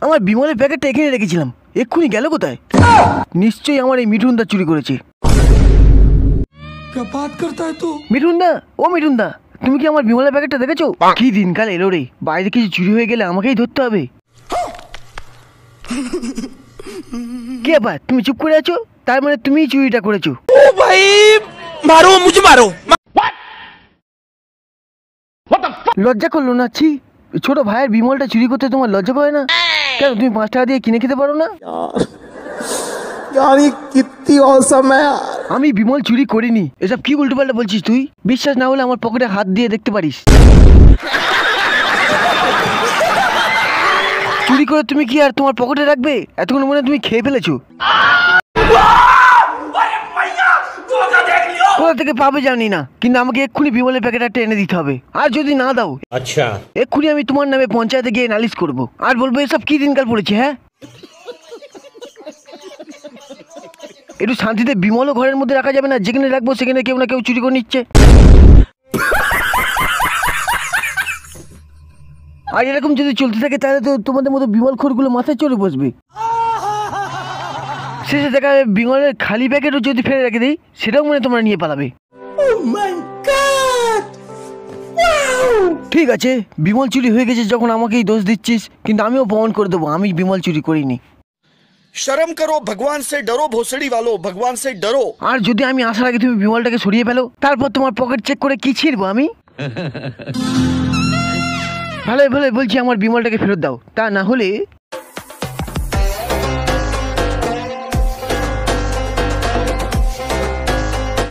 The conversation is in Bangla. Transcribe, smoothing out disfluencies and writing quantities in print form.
আমার বিমলের প্যাকেটটা এখানে রেখেছিলাম, এক্ষুনি গেল কোথায়? নিশ্চয়ই আমার এই মিঠুনদা চুরি করেছে। মিঠুনদা, ও মিঠুনদা, তুমি কি আমার বিমলের প্যাকেটটা দেখেছো? কি দিনকাল এলো রে, বাইরে কিছু চুরি হয়ে গেলে আমাকেই ধরতে হবে। কি ব্যাপার, তুমি চুপ করে আছো? তার মানে তুমিই চুরিটা করেছো? ও ভাই মারো, মুঝে মারো। লজ্জা করলো না? ছি, ছোট ভাইয়ের বিমলটা চুরি করতে তোমার লজ্জা করে না? কেন তুমি 5 টাকা দিয়ে কিনে খেতে পারো না? আমি বিমল চুরি করিনি। এসব কি উল্টোপাল্টা বলছিস তুই? বিশ্বাস না হলে আমার পকেটে হাত দিয়ে দেখতে পারিস। চুরি করে তুমি কি আর তোমার পকেটে রাখবে? এতক্ষণ মনে তুমি খেয়ে ফেলেছো। কোথা থেকে পাবে জানি না, কিন্তু আমাকে এক্ষুনি বিমলের প্যাকেট একটা এনে দিতে হবে। আর যদি না দাও, আচ্ছা, এক্ষুনি আমি তোমার নামে পঞ্চায়েতে গিয়ে নালিশ করব, আর বলবো এসব কি দিনকাল পড়েছে। হ্যাঁ, একটু শান্তিতে বিমলও ঘরের মধ্যে রাখা যাবে না? যেখানে রাখবো সেখানে কেউ না কেউ চুরি করে নিচ্ছে। আর এরকম যদি চলতে থাকে তাহলে তো তোমাদের মতো বিমল খোরগুলো মাথায় চলে বসবে। শেষে দেখা যাবে বিমলের খালি প্যাকেটও যদি ফেলে রেখে দিই, সেটাও মনে তোমরা নিয়ে পালাবে। ঠিক আছে, বিমল চুরি হয়ে গেছে যখন আমাকেই দোষ দিচ্ছিস, কিন্তু আমিও প্রমাণ করে দেবো আমি বিমল চুরি করিনি। শরম করো, ভগবান সে ডরো, ভোসড়ি वालो, ভগবান সে ডরো। আর যদি আমি আসার আগে তুমি বিমলটাকে সরিয়ে ফেলো, তারপর তোমার পকেট চেক করে কি ছিড়বো আমি? ভালোই ভালোই বলছি আমার বিমলটাকে ফেরত দাও, তা না হলে